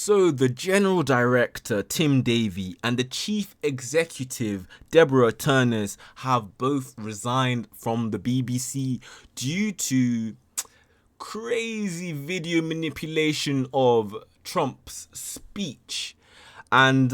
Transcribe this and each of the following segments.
So the general director, Tim Davie, and the chief executive, Deborah Turners, have both resigned from the BBC due to crazy video manipulation of Trump's speech. And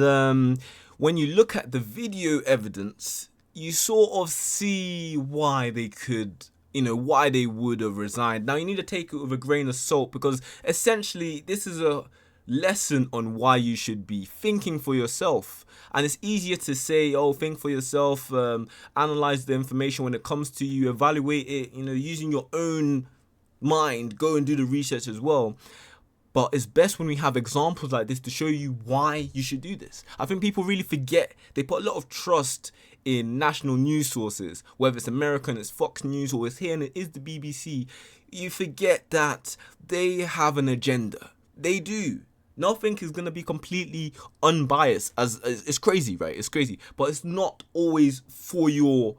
when you look at the video evidence, you sort of see why they could, why they would have resigned. Now, you need to take it with a grain of salt because essentially this is a lesson on why you should be thinking for yourself. And it's easier to say, oh, think for yourself, analyze the information when it comes to you, evaluate it, using your own mind, go and do the research as well. But it's best when we have examples like this to show you why you should do this. I think people really forget. They put a lot of trust in national news sources, whether it's American, it's Fox News, or it's here and it is the BBC. You forget that they have an agenda. They do. Nothing is going to be completely unbiased. As it's crazy, right? It's crazy. But it's not always for your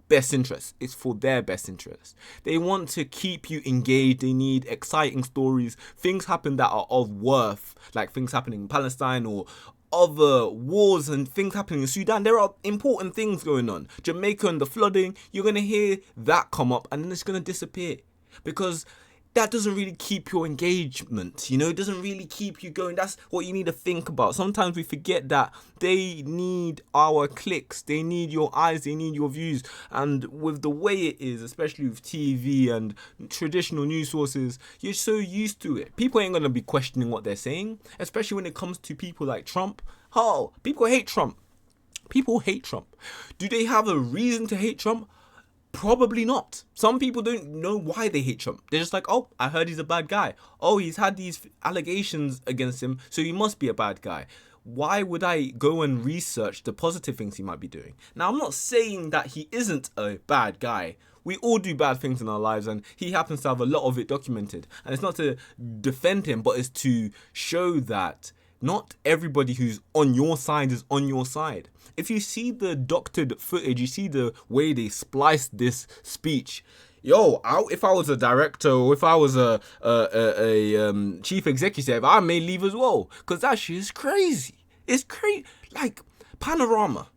best interest. It's for their best interest. They want to keep you engaged. They need exciting stories. Things happen that are of worth, like things happening in Palestine or other wars and things happening in Sudan. There are important things going on. Jamaica and the flooding, you're going to hear that come up and then it's going to disappear because that doesn't really keep your engagement, it doesn't really keep you going. That's what you need to think about. Sometimes we forget that they need our clicks, they need your eyes, they need your views. And with the way it is, especially with TV and traditional news sources, you're so used to it. People ain't going to be questioning what they're saying, especially when it comes to people like Trump. Oh, people hate Trump. People hate Trump. Do they have a reason to hate Trump? Probably not. Some people don't know why they hate Trump. They're just like, oh, I heard he's a bad guy. Oh, he's had these allegations against him, so he must be a bad guy. Why would I go and research the positive things he might be doing? Now, I'm not saying that he isn't a bad guy. We all do bad things in our lives, and he happens to have a lot of it documented. And it's not to defend him, but it's to show that not everybody who's on your side is on your side. If you see the doctored footage, you see the way they spliced this speech. If I was a director or if I was a chief executive, I may leave as well. Because that shit is crazy. It's crazy. Like, Panorama.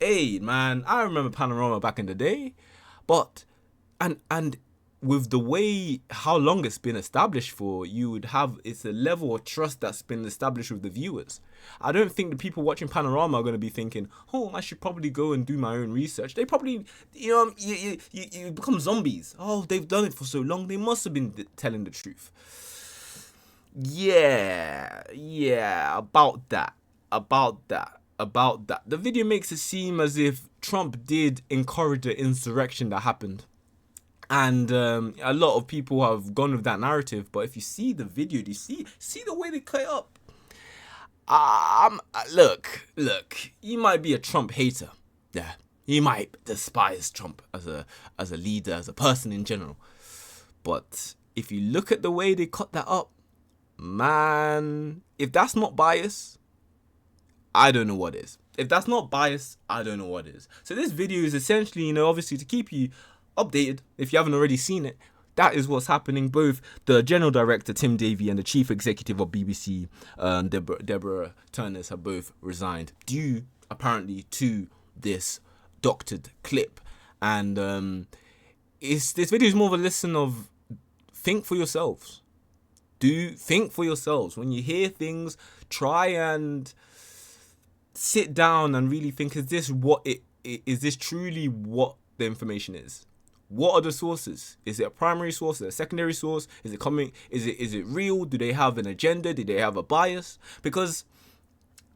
Hey, man, I remember Panorama back in the day. But, and with the way how long it's been established for, it's a level of trust that's been established with the viewers. I don't think the people watching Panorama are going to be thinking, oh, I should probably go and do my own research. They probably, you become zombies. Oh, they've done it for so long, they must have been telling the truth. Yeah, about that. The video makes it seem as if Trump did encourage the insurrection that happened. And a lot of people have gone with that narrative. But if you see the video, do you see the way they cut it up? Look, you might be a Trump hater. Yeah, you might despise Trump as a leader, as a person in general. But if you look at the way they cut that up, man, if that's not bias, I don't know what is. If that's not bias, I don't know what is. So this video is essentially, obviously to keep you updated if you haven't already seen it. That is what's happening. Both the general director Tim Davie and the chief executive of BBC Deborah Turners have both resigned due apparently to this doctored clip. And this video is more of a lesson of think for yourselves. Think for yourselves. When you hear things, try and sit down and really think, is this truly what the information is? What are the sources? Is it a primary source? Is it a secondary source? Is it real? Do they have an agenda? Do they have a bias? Because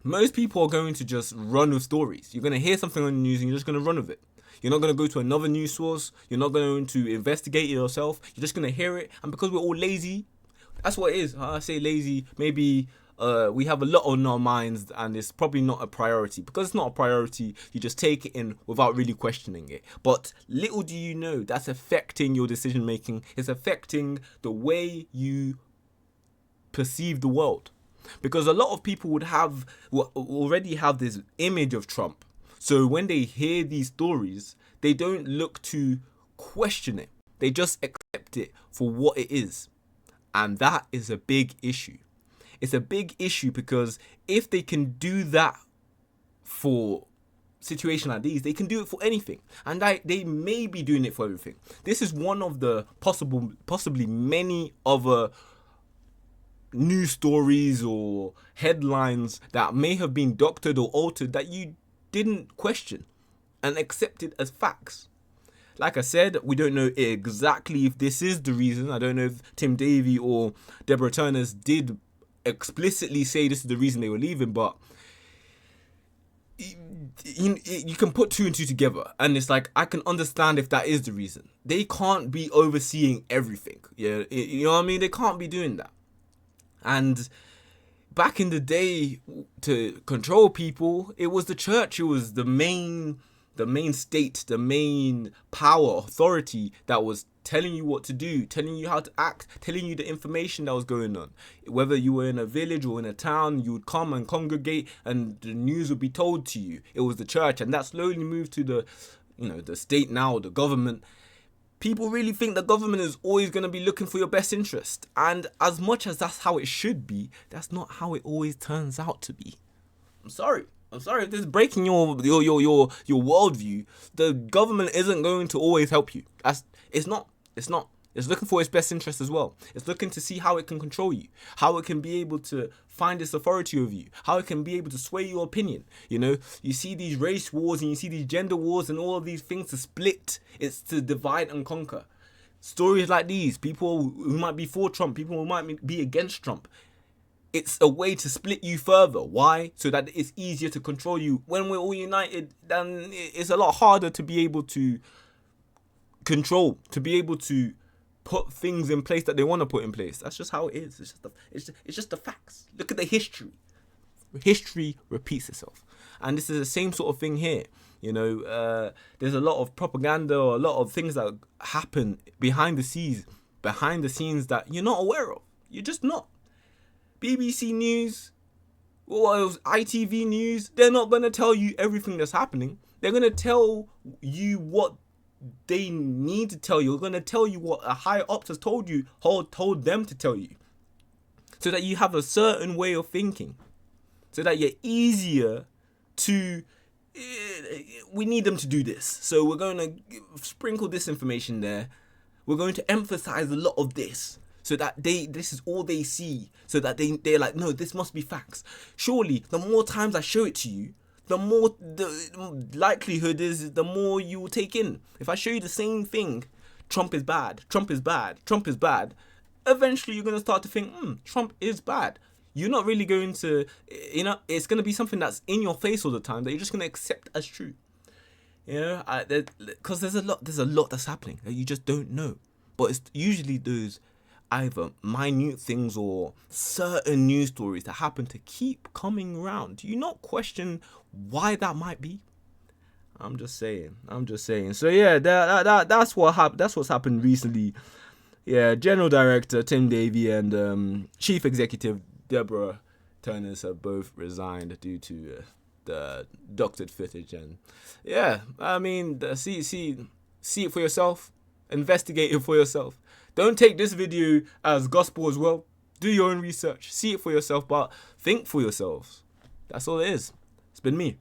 most people are going to just run with stories. You're going to hear something on the news and you're just going to run with it. You're not going to go to another news source. You're not going to investigate it yourself. You're just going to hear it. And because we're all lazy, that's what it is. I say lazy, maybe we have a lot on our minds and it's probably not a priority. Because it's not a priority, you just take it in without really questioning it. But little do you know, that's affecting your decision making. It's affecting the way you perceive the world. Because a lot of people will already have this image of Trump. So when they hear these stories, they don't look to question it. They just accept it for what it is. And that is a big issue. It's a big issue because if they can do that for situation like these, they can do it for anything, and they may be doing it for everything. This is one of the possibly many other news stories or headlines that may have been doctored or altered that you didn't question and accepted as facts. Like I said, we don't know exactly if this is the reason. I don't know if Tim Davie or Deborah Turners did explicitly say this is the reason they were leaving, but you can put two and two together, and it's like, I can understand if that is the reason. They can't be overseeing everything. Yeah, you know what I mean? They can't be doing that. And back in the day, to control people, it was the church. It was the main state, the main power, authority that was telling you what to do, telling you how to act, telling you the information that was going on. Whether you were in a village or in a town, you would come and congregate and the news would be told to you. It was the church, and that slowly moved to the state now, the government. People really think the government is always going to be looking for your best interest. And as much as that's how it should be, that's not how it always turns out to be. I'm sorry if this is breaking your worldview. The government isn't going to always help you. It's not. It's looking for its best interest as well. It's looking to see how it can control you, how it can be able to find its authority over you, how it can be able to sway your opinion. You see these race wars and you see these gender wars and all of these things to split. It's to divide and conquer. Stories like these, people who might be for Trump, people who might be against Trump, it's a way to split you further. Why? So that it's easier to control you. When we're all united, then it's a lot harder to be able to control, to be able to put things in place that they want to put in place. That's just how it is. It's just the facts. Look at the history. History repeats itself, and this is the same sort of thing here. There's a lot of propaganda or a lot of things that happen behind the scenes that you're not aware of. You're just not. BBC News, or ITV News, they're not going to tell you everything that's happening. They're going to tell you what they need to tell you. They're going to tell you what a higher ups has told them to tell you, so that you have a certain way of thinking, so that you're easier to. We need them to do this, so we're going to sprinkle this information there. We're going to emphasize a lot of this, so that this is all they see, so that they're like, no, this must be facts. Surely, the more times I show it to you, the more the likelihood is, the more you will take in. If I show you the same thing, Trump is bad, Trump is bad, Trump is bad, eventually you're going to start to think, Trump is bad. You're not really going to, it's going to be something that's in your face all the time that you're just going to accept as true. Because there's a lot that's happening that you just don't know. But it's usually those either minute things or certain news stories that happen to keep coming around. Do you not question why that might be? I'm just saying. So yeah, that's what's happened recently. Yeah, General Director Tim Davie and Chief Executive Deborah Turners have both resigned due to the doctored footage. And yeah, I mean, see it for yourself. Investigate it for yourself. Don't take this video as gospel as well. Do your own research. See it for yourself, but think for yourselves. That's all it is. It's been me.